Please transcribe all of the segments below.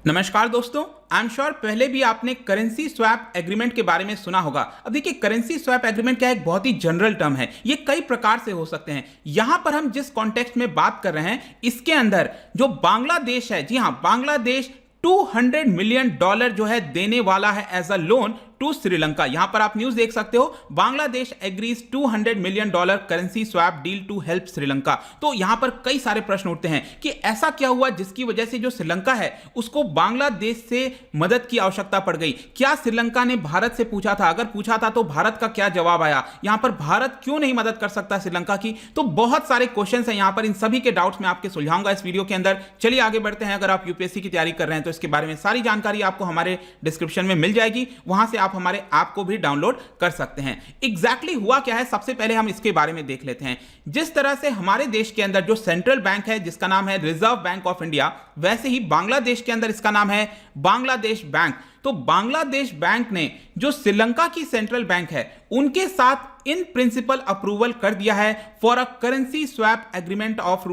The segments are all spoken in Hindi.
नमस्कार दोस्तों, आई एम श्योर पहले भी आपने करेंसी स्वैप एग्रीमेंट के बारे में सुना होगा। अब देखिए, करेंसी स्वैप एग्रीमेंट क्या है, एक बहुत ही जनरल टर्म है। ये कई प्रकार से हो सकते हैं। यहां पर हम जिस कॉन्टेक्स्ट में बात कर रहे हैं, इसके अंदर जो बांग्लादेश है, जी हां, बांग्लादेश $200 मिलियन जो है देने वाला है as a loan to Sri Lanka. यहां पर आप न्यूज देख सकते हो, Bangladesh agrees $200 million currency swap deal to help Sri Lanka. तो यहां पर कई सारे प्रश्न उठते हैं कि ऐसा क्या हुआ जिसकी वजह से जो श्रीलंका है उसको बांग्लादेश से मदद की आवश्यकता पड़ गई। क्या श्रीलंका ने भारत से पूछा था? अगर पूछा था तो भारत का क्या जवाब आया? यहां पर भारत क्यों नहीं मदद कर सकता श्रीलंका की? तो बहुत सारे क्वेश्चंस हैं यहां पर। इन सभी के डाउट्स मैं आपके सुलझाऊंगा इस वीडियो के अंदर। चलिए आगे बढ़ते हैं। अगर आप यूपीएससी की तैयारी कर रहे हैं तो इसके बारे में सारी जानकारी आपको हमारे डिस्क्रिप्शन में मिल जाएगी, वहां से आप हमारे ऐप को भी डाउनलोड कर सकते हैं। एग्जैक्टली हुआ क्या है, सबसे पहले हम इसके बारे में देख लेते हैं। जिस तरह से हमारे देश के अंदर जो सेंट्रल बैंक है जिसका नाम है रिजर्व बैंक ऑफ इंडिया, वैसे ही बांग्लादेश के अंदर इसका नाम है बांग्लादेश बैंक। तो बांग्लादेश बैंक ने जो श्रीलंका की सेंट्रल बैंक है उनके साथ इन प्रिंसिपल अप्रूवल कर दिया है for a currency swap agreement of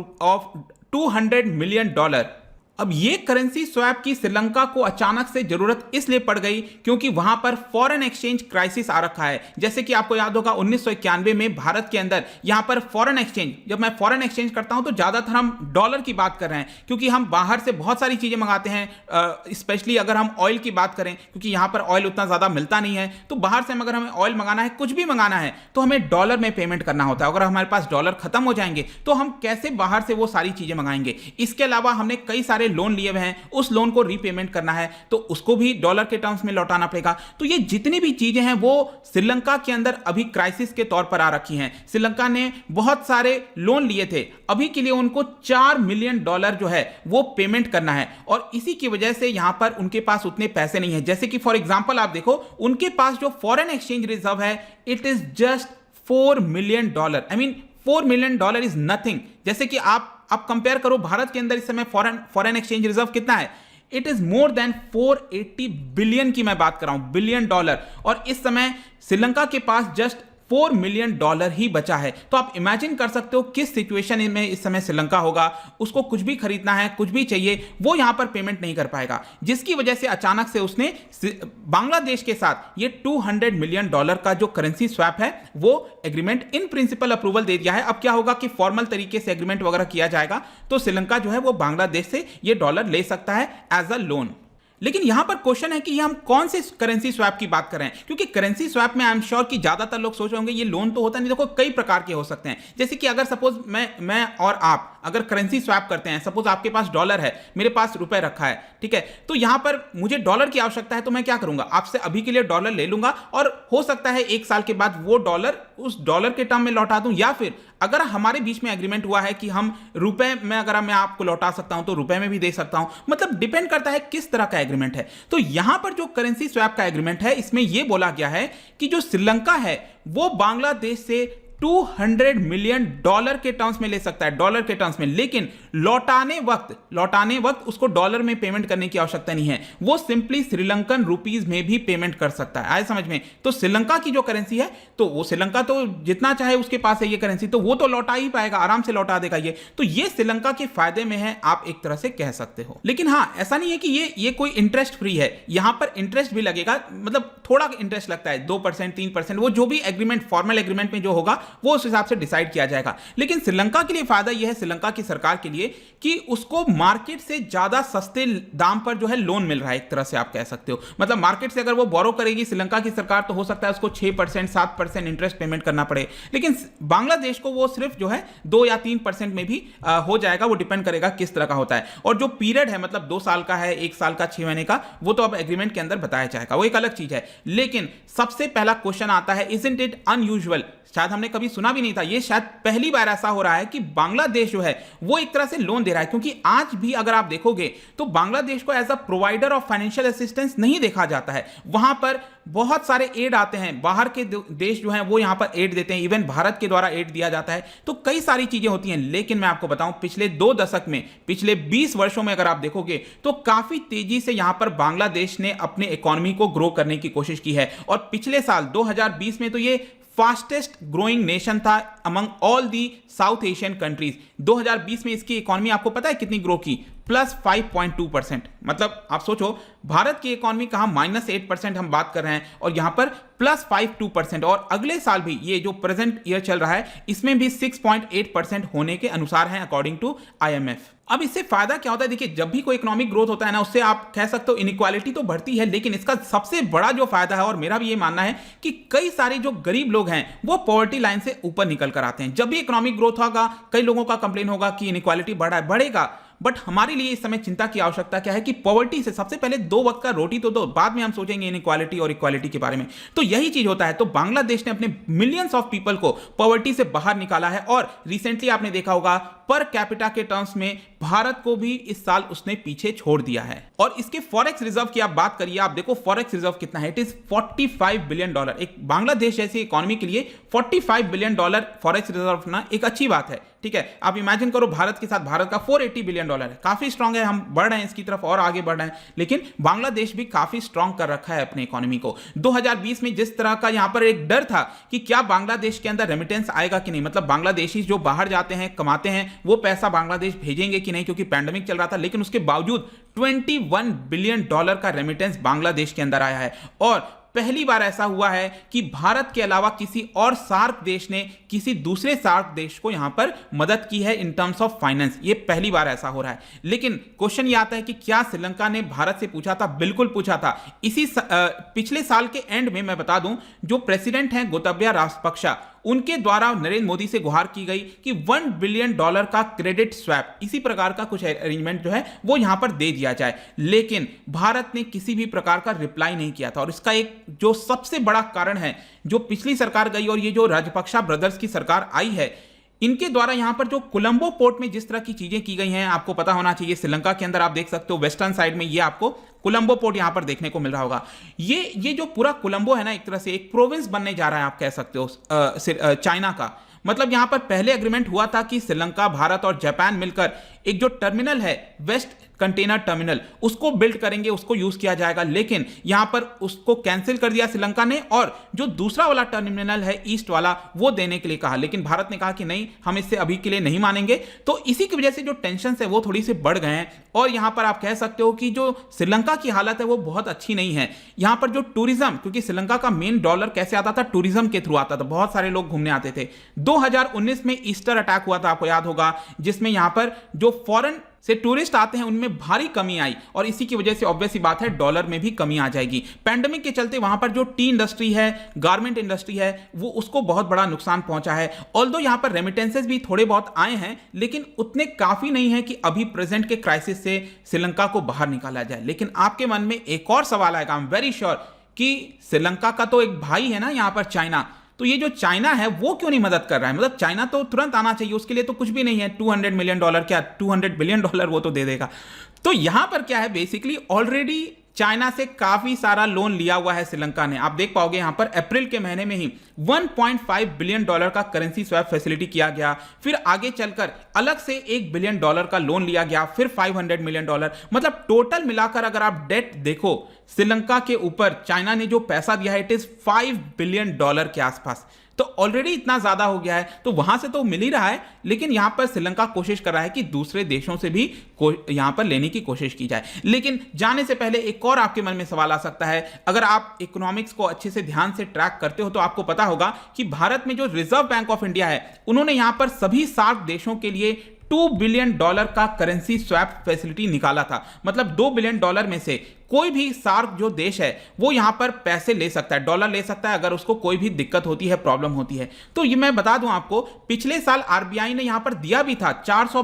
$200 million. अब ये करेंसी स्वैप की श्रीलंका को अचानक से जरूरत इसलिए पड़ गई क्योंकि वहां पर फॉरेन एक्सचेंज क्राइसिस आ रखा है। जैसे कि आपको याद होगा 1991 में भारत के अंदर यहां पर फॉरेन एक्सचेंज, जब मैं फॉरेन एक्सचेंज करता हूं तो ज्यादातर हम डॉलर की बात कर रहे हैं क्योंकि हम बाहर से बहुत सारी चीजें मंगाते हैं। स्पेशली अगर हम ऑयल की बात करें, क्योंकि यहां पर ऑयल उतना ज्यादा मिलता नहीं है, तो बाहर से अगर हमें ऑयल मंगाना है, कुछ भी मंगाना है, तो हमें डॉलर में पेमेंट करना होता है। अगर हमारे पास डॉलर खत्म हो जाएंगे तो हम कैसे बाहर से वो सारी चीजें मंगाएंगे? इसके अलावा हमने कई सारे लोन लिए हुए हैं, उस लोन को रीपेमेंट करना है तो उसको भी डॉलर के टर्म्स में लौटाना पड़ेगा। तो ये जितनी भी चीजें हैं वो श्रीलंका के अंदर अभी क्राइसिस के तौर पर आ रखी हैं। श्रीलंका ने बहुत सारे लोन लिए थे, अभी के लिए उनको $4 मिलियन जो है वो पेमेंट करना है, और इसी की वजह से यहां पर उनके पास उतने पैसे नहीं है। जैसे कि फॉर एग्जांपल आप देखो, उनके पास जो फॉरेन एक्सचेंज रिजर्व है it is just $4 million. I mean $4 million is nothing. जैसे कि आप कंपेयर करो, भारत के अंदर इस समय फॉरेन एक्सचेंज रिजर्व कितना है? It is more than 480 billion की मैं बात कर रहा हूं, बिलियन डॉलर, और इस समय श्रीलंका के पास जस्ट $4 मिलियन ही बचा है। तो आप इमेजिन कर सकते हो किस सिचुएशन में इस समय श्रीलंका होगा। उसको कुछ भी खरीदना है, कुछ भी चाहिए, वो यहां पर पेमेंट नहीं कर पाएगा, जिसकी वजह से अचानक से उसने बांग्लादेश के साथ ये $200 मिलियन का जो करेंसी स्वैप है वो एग्रीमेंट इन प्रिंसिपल अप्रूवल दे दिया है। अब क्या होगा कि फॉर्मल तरीके से एग्रीमेंट वगैरह किया जाएगा तो श्रीलंका जो है वो बांग्लादेश से ये डॉलर ले सकता है एज अ लोन। लेकिन यहां पर क्वेश्चन है कि हम कौन से करेंसी स्वैप की बात कर रहे हैं, क्योंकि करेंसी स्वैप में आई एम श्योर कि ज्यादातर लोग सोच रहे होंगे ये लोन तो होता नहीं। देखो, कई प्रकार के हो सकते हैं। जैसे कि अगर सपोज मैं और आप अगर करेंसी स्वैप करते हैं, सपोज आपके पास डॉलर है, मेरे पास रुपए रखा है, ठीक है, तो यहां पर मुझे डॉलर की आवश्यकता है, तो मैं क्या करूंगा, आपसे अभी के लिए डॉलर ले लूंगा और हो सकता है 1 साल के बाद वो डॉलर उस डॉलर के टर्म में लौटा दूं, या फिर अगर हमारे बीच में एग्रीमेंट हुआ है कि हम रुपए में, अगर मैं आपको लौटा सकता हूं तो रुपए में भी दे सकता हूं। मतलब डिपेंड करता है किस तरह का एग्रीमेंट है। तो यहां पर जो करेंसी स्वैप का एग्रीमेंट है इसमें यह बोला गया है कि जो श्रीलंका है वो बांग्लादेश से $200 मिलियन के टर्म्स में ले सकता है, डॉलर के टर्म्स में, लेकिन लौटाने वक्त उसको डॉलर में पेमेंट करने की आवश्यकता नहीं है। वो सिंपली श्रीलंकन रुपीस में भी पेमेंट कर सकता है। आए समझ में? तो श्रीलंका की जो करेंसी है, तो वो श्रीलंका तो जितना चाहे उसके पास है ये करेंसी, तो वो तो लौटा ही पाएगा, आराम से लौटा देगा ये। तो ये श्रीलंका के फायदे में है, आप एक तरह से कह सकते हो। लेकिन हां, ऐसा नहीं है कि ये कोई इंटरेस्ट फ्री है। यहां पर इंटरेस्ट भी लगेगा, मतलब थोड़ा इंटरेस्ट लगता है, 2%, 3%, वो जो भी एग्रीमेंट, फॉर्मल एग्रीमेंट में जो होगा वो उस हिसाब से डिसाइड किया जाएगा। लेकिन श्रीलंका के लिए फायदा यह है, श्रीलंका की सरकार के लिए, कि उसको मार्केट से ज्यादा सस्ते दाम पर जो है लोन मिल रहा है, एक तरह से आप कह सकते हो। मतलब मार्केट से अगर वो बोरो करेगी श्रीलंका की सरकार, तो हो सकता है उसको 6%, 7% इंटरेस्ट पेमेंट करना पड़े, लेकिन बांग्लादेश को वो सिर्फ जो है 2 या 3% में भी हो जाएगा। वो डिपेंड करेगा किस तरह का होता है, और जो पीरियड है, मतलब 2 साल का है, 1 साल का, 6 महीने का, वो तो अब एग्रीमेंट के अंदर बताया जाएगा, वो एक अलग चीज है। लेकिन सबसे पहला क्वेश्चन आता है, इजंट इट अनयूजुअल? शायद हमने कभी सुना भी नहीं था, ये शायद पहली बार ऐसा हो रहा है कि बांग्लादेश जो है वो एक तरह से लोन दे रहा है। क्योंकि आज भी अगर आप देखोगे तो बांग्लादेश को as a provider of financial assistance नहीं देखा जाता है। वहां पर बहुत सारे एड आते हैं, बाहर के देश जो हैं वो यहां पर एड देते हैं, इवन भारत के द्वारा एड दिया जाता है, तो कई सारी चीजें होती हैं। लेकिन मैं आपको बताऊं, पिछले 2 दशक में, पिछले 20 वर्षों में अगर आप देखोगे तो काफी तेजी से यहां पर बांग्लादेश ने अपने इकोनॉमी को ग्रो करने की कोशिश की है। और पिछले साल 2020 में तो ये फास्टेस्ट ग्रोइंग नेशन था among all the south Asian countries. 2020 में इसकी इकोनॉमी आपको पता है कितनी ग्रो की? प्लस 5.2%। मतलब आप सोचो भारत की इकोनॉमी कहां -8% हम बात कर रहे हैं और यहां पर प्लस 5.2%, और अगले साल भी ये जो प्रेजेंट ईयर चल रहा है इसमें भी 6.8% होने के अनुसार है अकॉर्डिंग टू IMF। अब इससे फायदा क्या होता है? देखिए, जब भी कोई इकोनॉमिक ग्रोथ होता है ना, उससे आप कह सकते हो इनइक्वालिटी तो बढ़ती है, लेकिन इसका सबसे बड़ा जो फायदा है, और मेरा भी ये मानना है कि कई सारे जो गरीब लोग हैं वो पॉवर्टी लाइन से ऊपर निकल कर आते हैं। जब भी इकोनॉमिक ग्रोथ होगा, कई लोगों का कंप्लेन होगा कि इनइक्वालिटी बढ़ेगा, बट हमारे लिए इस समय चिंता की आवश्यकता क्या है कि पॉवर्टी से सबसे पहले 2 वक्त का रोटी तो दो, बाद में हम सोचेंगे इनइक्वालिटी और इक्वालिटी के बारे में। तो यही चीज होता है। तो बांग्लादेश ने अपने मिलियंस ऑफ पीपल को पॉवर्टी से बाहर निकाला है, और रिसेंटली आपने देखा होगा पर कैपिटा के टर्म्स में भारत को भी इस साल उसने पीछे छोड़ दिया है। और इसके फॉरेक्स रिजर्व की आप बात करिए, आप देखो फॉरेक्स रिजर्व कितना है, इट इज $45 बिलियन। एक बांग्लादेश जैसी इकोनॉमी के लिए $45 बिलियन फॉरेक्स रिजर्व ना एक अच्छी बात है। ठीक है, आप इमेजिन करो भारत के साथ, भारत का $480 बिलियन है, काफी स्ट्रांग है, हम बढ़ रहे हैं इसकी तरफ और आगे बढ़ रहे हैं, लेकिन बांग्लादेश भी काफी स्ट्रांग कर रखा है अपनी इकोनॉमी को। 2020 में जिस तरह का यहां पर एक डर था कि क्या बांग्लादेश के अंदर रेमिटेंस आएगा कि नहीं, मतलब बांग्लादेशी जो बाहर जाते हैं कमाते हैं वो पैसा बांग्लादेश भेजेंगे कि नहीं, क्योंकि पैंडेमिक चल रहा था, लेकिन उसके बावजूद $21 बिलियन का रेमिटेंस बांग्लादेश के अंदर आया है। और पहली बार ऐसा हुआ है कि भारत के अलावा किसी और सार्क देश ने किसी दूसरे सार्क देश को यहां पर मदद की है इन टर्म्स ऑफ फाइनेंस। ये पहली बार ऐसा हो रहा है। लेकिन क्वेश्चन ये आता है कि क्या श्रीलंका ने भारत से पूछा था? बिल्कुल पूछा था। पिछले साल के एंड में मैं बता दूं, जो प्रेसिडेंट हैं गोतबाया राजपक्षे, उनके द्वारा नरेंद्र मोदी से गुहार की गई कि $1 बिलियन का क्रेडिट स्वैप, इसी प्रकार का कुछ अरेंजमेंट जो है वो यहां पर दे दिया जाए, लेकिन भारत ने किसी भी प्रकार का रिप्लाई नहीं किया था। और इसका एक जो सबसे बड़ा कारण है, जो पिछली सरकार गई और ये जो राजपक्षे ब्रदर्स की सरकार आई है, इनके द्वारा यहां पर जो कोलंबो पोर्ट में जिस तरह की चीजें की गई हैं, आपको पता होना चाहिए, श्रीलंका के अंदर आप देख सकते हो वेस्टर्न साइड में ये आपको कोलंबो पोर्ट यहां पर देखने को मिल रहा होगा। ये जो पूरा कोलंबो है ना, एक तरह से एक प्रोविंस बनने जा रहा है, आप कह सकते हो चाइना का। मतलब यहां पर पहले एग्रीमेंट हुआ था कि श्रीलंका, भारत और जापान मिलकर एक जो टर्मिनल है, वेस्ट कंटेनर टर्मिनल, उसको बिल्ड करेंगे, उसको यूज किया जाएगा, लेकिन यहां पर उसको कैंसिल कर दिया श्रीलंका ने, और जो दूसरा वाला टर्मिनल है ईस्ट वाला, वो देने के लिए कहा, लेकिन भारत ने कहा कि नहीं, हम इससे अभी के लिए नहीं मानेंगे। तो इसी की वजह से जो टेंशन है वो थोड़ी सी बढ़ गए हैं। और यहां पर आप कह सकते हो कि जो श्रीलंका की हालत है वो बहुत अच्छी नहीं है। यहां पर जो टूरिज्म, क्योंकि श्रीलंका का मेन डॉलर कैसे आता था, टूरिज्म के थ्रू आता था, बहुत सारे लोग घूमने आते थे। 2019 में ईस्टर अटैक हुआ था, आपको याद होगा, जिसमें यहां पर जो फॉरेन से टूरिस्ट आते हैं उनमें भारी कमी आई, और इसी की वजह से ऑब्वियस सी बात है डॉलर में भी कमी आ जाएगी। पैंडेमिक के चलते वहां पर जो टी इंडस्ट्री है, गारमेंट इंडस्ट्री है, वो उसको बहुत बड़ा नुकसान पहुंचा है। ऑल्दो यहां पर रेमिटेंसेस भी थोड़े बहुत आए हैं, लेकिन उतने काफी नहीं है कि अभी प्रेजेंट के क्राइसिस से श्रीलंका को बाहर निकाला जाए। लेकिन आपके मन में एक और सवाल आएगा, आई एम वेरी श्योर, कि श्रीलंका का तो एक भाई है ना यहां पर चाइना, तो ये जो चाइना है वो क्यों नहीं मदद कर रहा है? मतलब चाइना तो तुरंत आना चाहिए, उसके लिए तो कुछ भी नहीं है, $200 मिलियन, क्या $200 बिलियन वो तो दे देगा। तो यहां पर क्या है, बेसिकली ऑलरेडी चाइना से काफी सारा लोन लिया हुआ है श्रीलंका ने। आप देख पाओगे यहां पर अप्रैल के महीने में ही $1.5 बिलियन का करेंसी स्वैप फैसिलिटी किया गया, फिर आगे चलकर अलग से $1 बिलियन का लोन लिया गया, फिर $500 मिलियन। मतलब टोटल मिलाकर अगर आप डेट देखो श्रीलंका के ऊपर, चाइना ने जो पैसा दिया है इट इज $5 बिलियन के आसपास। तो ऑलरेडी इतना ज्यादा हो गया है, तो वहां से तो मिल ही रहा है, लेकिन यहां पर श्रीलंका कोशिश कर रहा है कि दूसरे देशों से भी यहां पर लेने की कोशिश की जाए। लेकिन जाने से पहले एक और आपके मन में सवाल आ सकता है, अगर आप इकोनॉमिक्स को अच्छे से ध्यान से ट्रैक करते हो तो आपको पता होगा कि भारत में जो रिजर्व बैंक ऑफ इंडिया है, उन्होंने यहां पर सभी सार्क देशों के लिए $2 बिलियन का करेंसी स्वैप फैसिलिटी निकाला था। मतलब $2 बिलियन में से कोई भी सार्क जो देश है वो यहां पर पैसे ले सकता है, डॉलर ले सकता है, अगर उसको कोई भी दिक्कत होती है, प्रॉब्लम होती है। तो ये मैं बता दूं आपको, पिछले साल आरबीआई ने यहां पर दिया भी था $400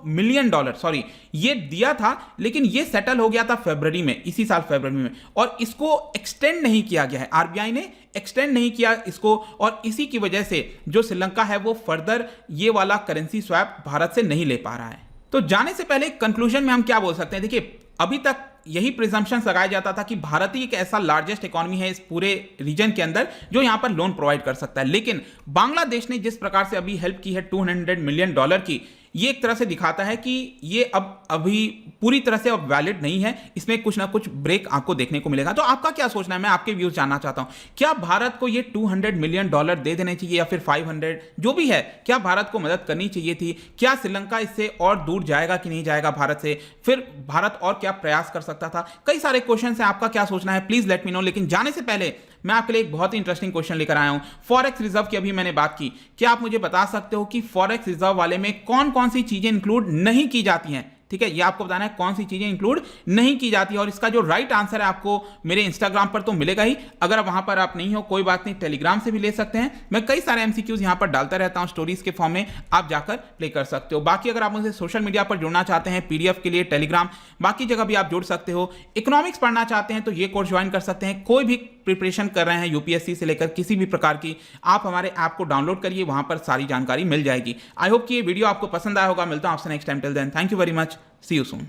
मिलियन, सॉरी, ये दिया था, लेकिन ये सेटल हो गया था फरवरी में, इसी साल फरवरी में, और इसको एक्सटेंड नहीं किया गया है, आरबीआई ने एक्सटेंड नहीं किया इसको, और इसी की वजह से जो श्रीलंका है वो फर्दर ये वाला करेंसी स्वैप भारत से नहीं ले पा रहा है। तो जाने से पहले कंक्लूजन में हम क्या बोल सकते हैं? देखिए, अभी तक यही प्रिजम्पशन लगाया जाता था कि भारत ही एक ऐसा लार्जेस्ट इकोनॉमी है इस पूरे रीजन के अंदर जो यहां पर लोन प्रोवाइड कर सकता है, लेकिन बांग्लादेश ने जिस प्रकार से अभी हेल्प की है $200 मिलियन की, ये एक तरह से दिखाता है कि ये अब अभी पूरी तरह से अब वैलिड नहीं है, इसमें कुछ ना कुछ ब्रेक आपको देखने को मिलेगा। तो आपका क्या सोचना है, मैं आपके व्यूज जानना चाहता हूं। क्या भारत को ये $200 मिलियन दे देने चाहिए या फिर 500, जो भी है, क्या भारत को मदद करनी चाहिए थी? क्या श्रीलंका इससे और दूर जाएगा कि नहीं जाएगा भारत से? फिर भारत और क्या प्रयास कर सकता था? कई सारे क्वेश्चन है, आपका क्या सोचना है, प्लीज लेट मी नो। लेकिन जाने से पहले मैं आपके लिए एक बहुत ही इंटरेस्टिंग क्वेश्चन लेकर आया हूं। फॉरेक्स रिजर्व की अभी मैंने बात की, क्या आप मुझे बता सकते हो कि फॉरेक्स रिजर्व वाले में कौन कौन सी चीजें इंक्लूड नहीं की जाती हैं? ठीक है, ये आपको बताना है कौन सी चीजें इंक्लूड नहीं की जाती है, और इसका जो राइट आंसर है आपको मेरे इंस्टाग्राम पर तो मिलेगा ही। अगर वहां पर आप नहीं हो कोई बात नहीं, टेलीग्राम से भी ले सकते हैं। मैं कई सारे एमसीक्यूज यहां पर डालता रहता हूं स्टोरीज के फॉर्म में, आप जाकर प्ले कर सकते हो। बाकी अगर आप मुझसे सोशल मीडिया पर जुड़ना चाहते हैं, पीडीएफ के लिए टेलीग्राम, बाकी जगह भी आप जुड़ सकते हो। इकोनॉमिक्स पढ़ना चाहते हैं तो ये कोर्स ज्वाइन कर सकते हैं। कोई भी प्रिपरेशन कर रहे हैं यूपीएससी से लेकर किसी भी प्रकार की, आप हमारे ऐप को डाउनलोड करिए, वहां पर सारी जानकारी मिल जाएगी। आई होप कि ये वीडियो आपको पसंद आया होगा। मिलता हूं आपसे next time. Till then, thank you very much, see you soon.